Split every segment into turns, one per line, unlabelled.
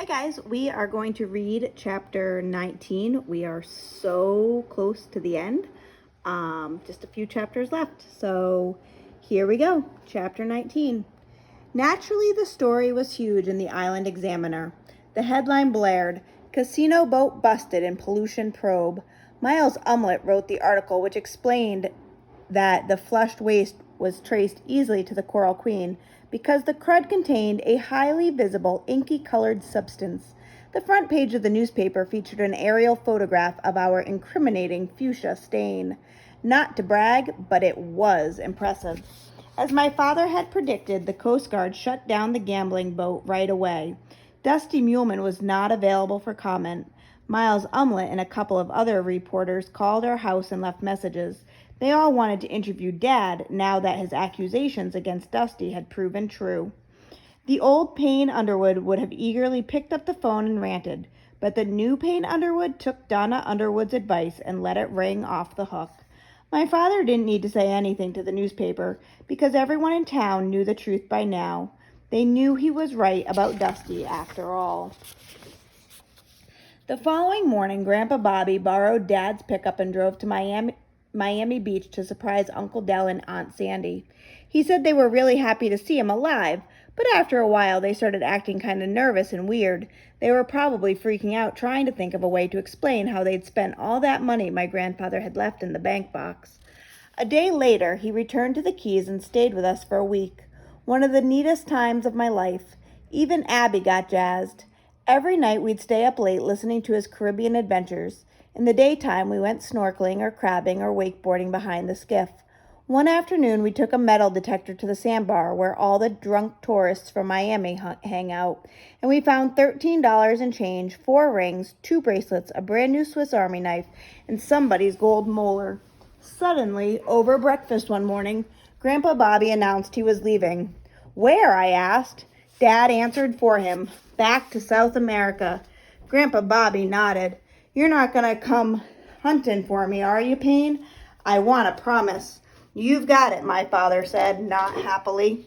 Hi guys, we are going to read chapter 19. We are so close to the end. Just a few chapters left. So here we go. Chapter 19. Naturally, the story was huge in the Island Examiner. The headline blared, "Casino Boat Busted in Pollution Probe." Miles Umlet wrote the article which explained that the flushed waste was traced easily to the Coral Queen because the crud contained a highly visible, inky-colored substance. The front page of the newspaper featured an aerial photograph of our incriminating fuchsia stain. Not to brag, but it was impressive. As my father had predicted, the Coast Guard shut down the gambling boat right away. Dusty Muleman was not available for comment. Miles Umlet and a couple of other reporters called our house and left messages. They all wanted to interview Dad now that his accusations against Dusty had proven true. The old Payne Underwood would have eagerly picked up the phone and ranted, but the new Payne Underwood took Donna Underwood's advice and let it ring off the hook. My father didn't need to say anything to the newspaper because everyone in town knew the truth by now. They knew he was right about Dusty after all. The following morning, Grandpa Bobby borrowed Dad's pickup and drove to Miami Beach to surprise Uncle Del and Aunt Sandy. He said they were really happy to see him alive, but after a while they started acting kind of nervous and weird. They were probably freaking out trying to think of a way to explain how they'd spent all that money my grandfather had left in the bank box. A day later, he returned to the Keys and stayed with us for a week. One of the neatest times of my life. Even Abby got jazzed. Every night we'd stay up late listening to his Caribbean adventures. In the daytime, we went snorkeling or crabbing or wakeboarding behind the skiff. One afternoon, we took a metal detector to the sandbar where all the drunk tourists from Miami hang out, and we found $13 in change, 4 rings, 2 bracelets, a brand new Swiss Army knife, and somebody's gold molar. Suddenly, over breakfast one morning, Grandpa Bobby announced he was leaving. "Where?" I asked. Dad answered for him. "Back to South America." Grandpa Bobby nodded. "You're not going to come hunting for me, are you, Payne?" "I want a promise." "You've got it," my father said, not happily.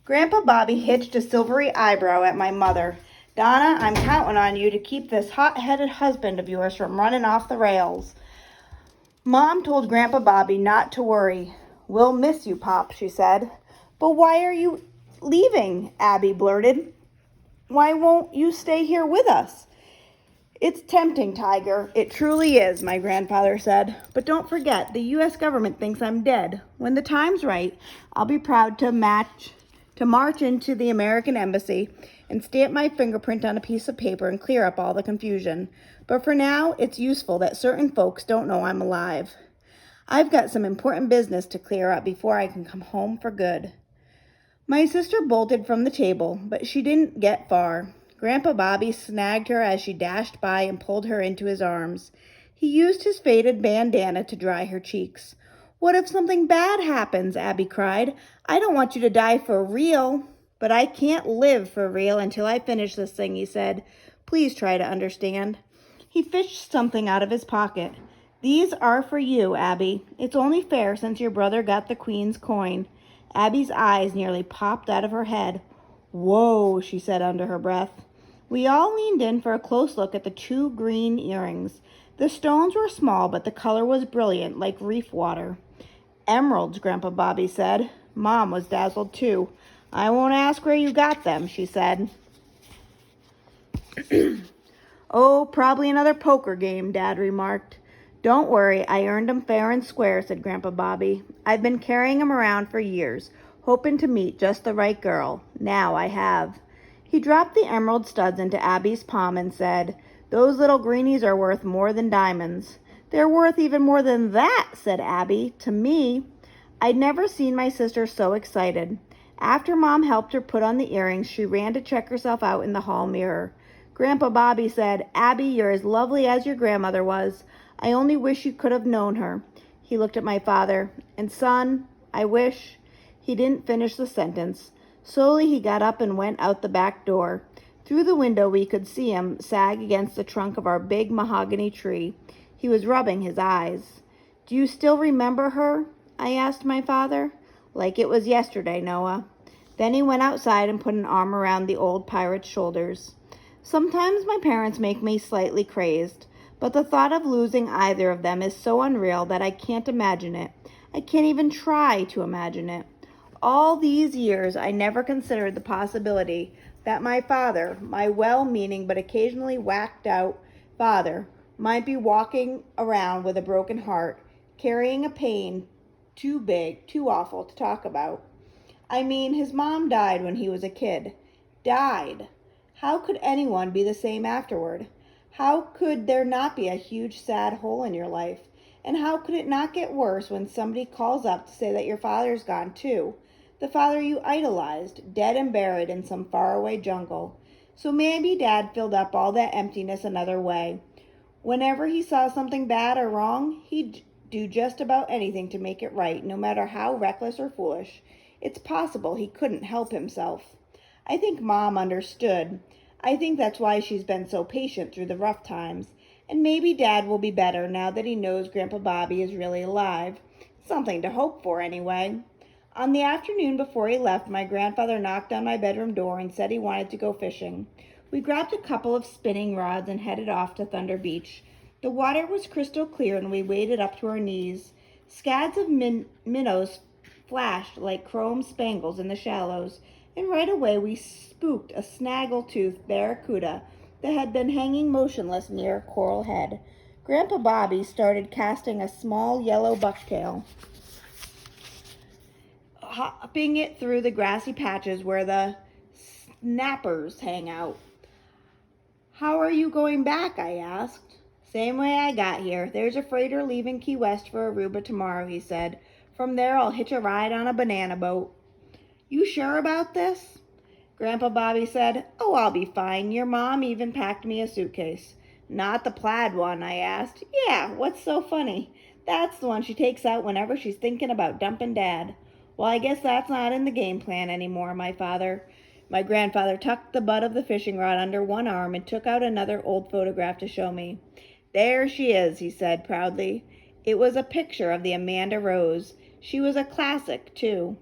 Grandpa Bobby hitched a silvery eyebrow at my mother. "Donna, I'm counting on you to keep this hot-headed husband of yours from running off the rails." Mom told Grandpa Bobby not to worry. "We'll miss you, Pop," she said. "But why are you leaving?" Abby blurted. "Why won't you stay here with us?" "It's tempting, Tiger. It truly is," my grandfather said. "But don't forget, the U.S. government thinks I'm dead. When the time's right, I'll be proud to march into the American embassy and stamp my fingerprint on a piece of paper and clear up all the confusion. But for now, it's useful that certain folks don't know I'm alive. I've got some important business to clear up before I can come home for good." My sister bolted from the table, but she didn't get far. Grandpa Bobby snagged her as she dashed by and pulled her into his arms. He used his faded bandana to dry her cheeks. "What if something bad happens?" Abby cried. "I don't want you to die for real." "But I can't live for real until I finish this thing," he said. "Please try to understand." He fished something out of his pocket. "These are for you, Abby. It's only fair since your brother got the Queen's coin." Abby's eyes nearly popped out of her head. "Whoa," she said under her breath. We all leaned in for a close look at the 2 green earrings. The stones were small, but the color was brilliant, like reef water. "Emeralds," Grandpa Bobby said. Mom was dazzled too. "I won't ask where you got them," she said. "Oh, probably another poker game," Dad remarked. "Don't worry, I earned 'em fair and square," said Grandpa Bobby. "I've been carrying 'em around for years, hoping to meet just the right girl. Now I have." He dropped the emerald studs into Abby's palm and said, "Those little greenies are worth more than diamonds." "They're worth even more than that," said Abby, "to me." I'd never seen my sister so excited. After Mom helped her put on the earrings, she ran to check herself out in the hall mirror. Grandpa Bobby said, "Abby, you're as lovely as your grandmother was. I only wish you could have known her." He looked at my father. "And son, I wish—" He didn't finish the sentence. Slowly he got up and went out the back door. Through the window we could see him sag against the trunk of our big mahogany tree. He was rubbing his eyes. "Do you still remember her?" I asked my father. "Like it was yesterday, Noah." Then he went outside and put an arm around the old pirate's shoulders. Sometimes my parents make me slightly crazed, but the thought of losing either of them is so unreal that I can't imagine it. I can't even try to imagine it. All these years, I never considered the possibility that my father, my well-meaning but occasionally whacked out father, might be walking around with a broken heart, carrying a pain too big, too awful to talk about. I mean, his mom died when he was a kid. Died. How could anyone be the same afterward? How could there not be a huge sad hole in your life? And how could it not get worse when somebody calls up to say that your father's gone too? The father you idolized, dead and buried in some faraway jungle. So maybe Dad filled up all that emptiness another way. Whenever he saw something bad or wrong, he'd do just about anything to make it right, no matter how reckless or foolish. It's possible he couldn't help himself. I think Mom understood. I think that's why she's been so patient through the rough times. And maybe Dad will be better now that he knows Grandpa Bobby is really alive. Something to hope for, anyway. On the afternoon before he left, my grandfather knocked on my bedroom door and said he wanted to go fishing. We grabbed a couple of spinning rods and headed off to Thunder Beach. The water was crystal clear and we waded up to our knees. Scads of minnows flashed like chrome spangles in the shallows, and right away we spooked a snaggle-toothed barracuda that had been hanging motionless near a coral head. Grandpa Bobby started casting a small yellow bucktail, hopping it through the grassy patches where the snappers hang out. "How are you going back?" I asked. "Same way I got here. There's a freighter leaving Key West for Aruba tomorrow," he said. "From there I'll hitch a ride on a banana boat." "You sure about this?" Grandpa Bobby said. "Oh, I'll be fine. Your mom even packed me a suitcase." "Not the plaid one?" I asked. "Yeah, what's so funny?" "That's the one she takes out whenever she's thinking about dumping Dad." "Well, I guess that's not in the game plan anymore, My grandfather tucked the butt of the fishing rod under one arm and took out another old photograph to show me. "There she is," he said proudly. It was a picture of the Amanda Rose. She was a classic, too.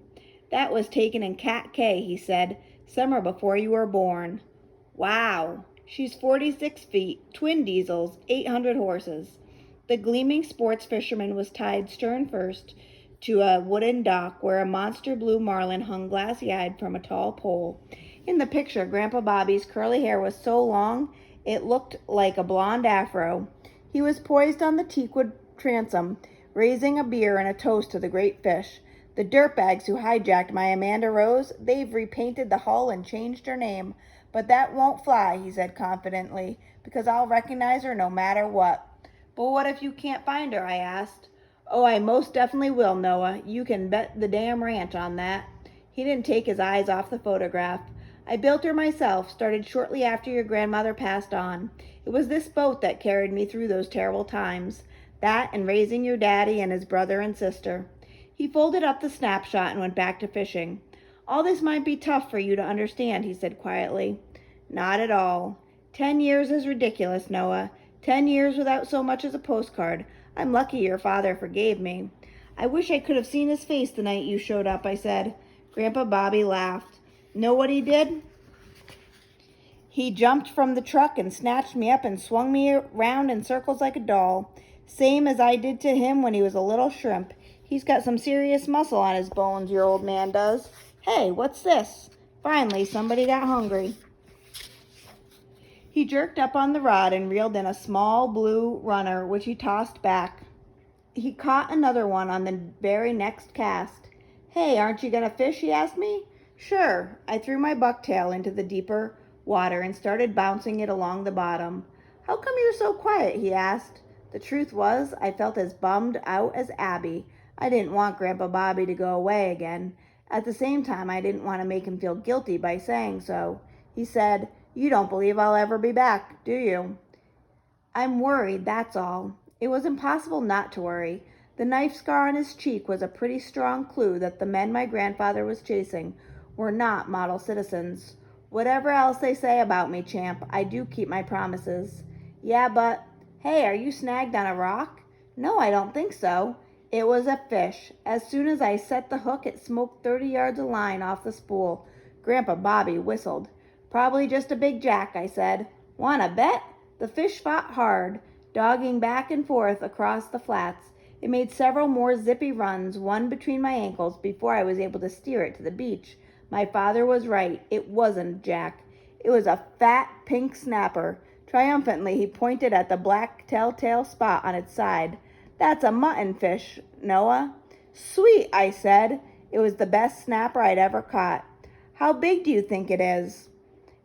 "That was taken in Cat Cay," he said, "summer before you were born." "Wow. She's 46 feet, twin diesels, 800 horses. The gleaming sports fisherman was tied stern first to a wooden dock where a monster blue marlin hung glassy-eyed from a tall pole. In the picture, Grandpa Bobby's curly hair was so long it looked like a blonde afro. He was poised on the teakwood transom, raising a beer and a toast to the great fish. "The dirtbags who hijacked my Amanda Rose, they've repainted the hull and changed her name. But that won't fly," he said confidently, "because I'll recognize her no matter what." "But what if you can't find her?" I asked. "Oh, I most definitely will, Noah. You can bet the damn ranch on that." He didn't take his eyes off the photograph. "I built her myself, started shortly after your grandmother passed on. It was this boat that carried me through those terrible times. That and raising your daddy and his brother and sister." He folded up the snapshot and went back to fishing. "All this might be tough for you to understand," he said quietly. "Not at all. 10 years is ridiculous, Noah. 10 years without so much as a postcard. I'm lucky your father forgave me." "I wish I could have seen his face the night you showed up," I said. Grandpa Bobby laughed. "Know what he did? He jumped from the truck and snatched me up and swung me around in circles like a doll. Same as I did to him when he was a little shrimp. He's got some serious muscle on his bones, your old man does. Hey, what's this?" Finally, somebody got hungry. He jerked up on the rod and reeled in a small blue runner, which he tossed back. He caught another one on the very next cast. "Hey, aren't you going to fish?" he asked me. "Sure." I threw my bucktail into the deeper water and started bouncing it along the bottom. "How come you're so quiet?" he asked. The truth was, I felt as bummed out as Abby. I didn't want Grandpa Bobby to go away again. At the same time, I didn't want to make him feel guilty by saying so. He said, "You don't believe I'll ever be back, do you?" "I'm worried, that's all." It was impossible not to worry. The knife scar on his cheek was a pretty strong clue that the men my grandfather was chasing were not model citizens. "Whatever else they say about me, Champ, I do keep my promises." "Yeah, but—" "Hey, are you snagged on a rock?" "No, I don't think so." It was a fish. As soon as I set the hook, it smoked 30 yards of line off the spool. Grandpa Bobby whistled. Probably just a big jack, I said. "Wanna bet?" The fish fought hard, dogging back and forth across the flats. It made several more zippy runs, one between my ankles, before I was able to steer it to the beach. My father was right. It wasn't a jack. It was a fat pink snapper. Triumphantly, he pointed at the black telltale spot on its side. "That's a mutton fish, Noah." "Sweet," I said. It was the best snapper I'd ever caught. "How big do you think it is?"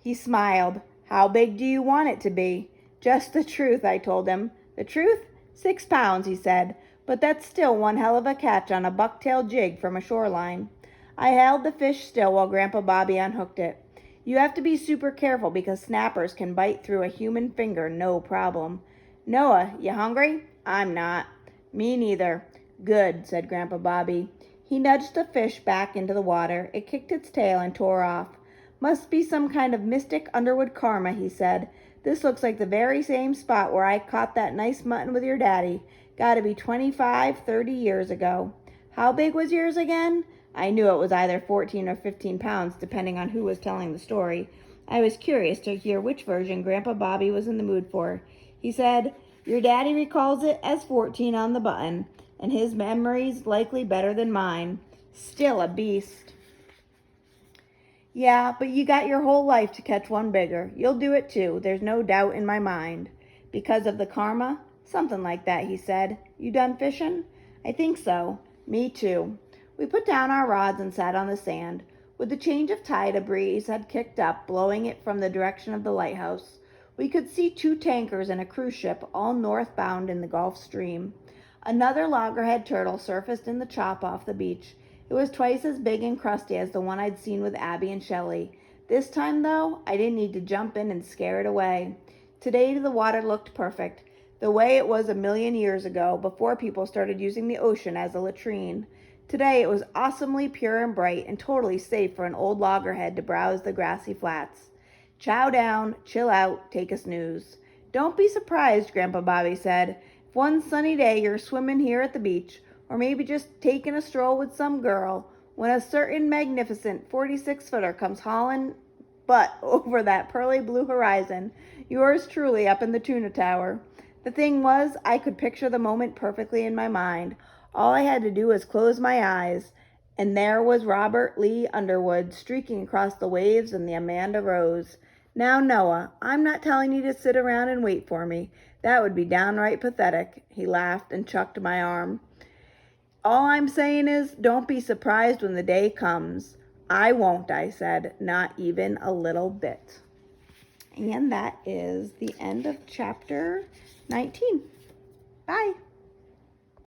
He smiled. "How big do you want it to be?" "Just the truth," I told him. "The truth? 6 pounds," he said. "But that's still one hell of a catch on a bucktail jig from a shoreline." I held the fish still while Grandpa Bobby unhooked it. "You have to be super careful because snappers can bite through a human finger no problem." "Noah, you hungry?" "I'm not." "Me neither." "Good," said Grandpa Bobby. He nudged the fish back into the water. It kicked its tail and tore off. "Must be some kind of mystic Underwood karma," he said. "This looks like the very same spot where I caught that nice mutton with your daddy. Gotta be 25, 30 years ago." "How big was yours again?" I knew it was either 14 or 15 pounds, depending on who was telling the story. I was curious to hear which version Grandpa Bobby was in the mood for. He said, "Your daddy recalls it as 14 on the button, and his memory's likely better than mine. Still a beast." "Yeah, but you got your whole life to catch one bigger. You'll do it too, there's no doubt in my mind." "Because of the karma?" "Something like that," he said. "You done fishing?" "I think so." "Me too." We put down our rods and sat on the sand. With the change of tide, a breeze had kicked up, blowing it from the direction of the lighthouse. We could see 2 tankers and a cruise ship, all northbound in the Gulf Stream. Another loggerhead turtle surfaced in the chop off the beach. It was twice as big and crusty as the one I'd seen with Abby and Shelley. This time, though, I didn't need to jump in and scare it away. Today, the water looked perfect, the way it was a million years ago, before people started using the ocean as a latrine. Today, it was awesomely pure and bright and totally safe for an old loggerhead to browse the grassy flats. Chow down, chill out, take a snooze. "Don't be surprised," Grandpa Bobby said, "if one sunny day you're swimming here at the beach, or maybe just taking a stroll with some girl, when a certain magnificent 46-footer comes hauling butt over that pearly blue horizon, yours truly up in the tuna tower." The thing was, I could picture the moment perfectly in my mind. All I had to do was close my eyes, and there was Robert Lee Underwood streaking across the waves in the Amanda Rose. "Now, Noah, I'm not telling you to sit around and wait for me. That would be downright pathetic." He laughed and chucked my arm. "All I'm saying is, don't be surprised when the day comes." "I won't," I said, "not even a little bit." And that is the end of chapter 19. Bye.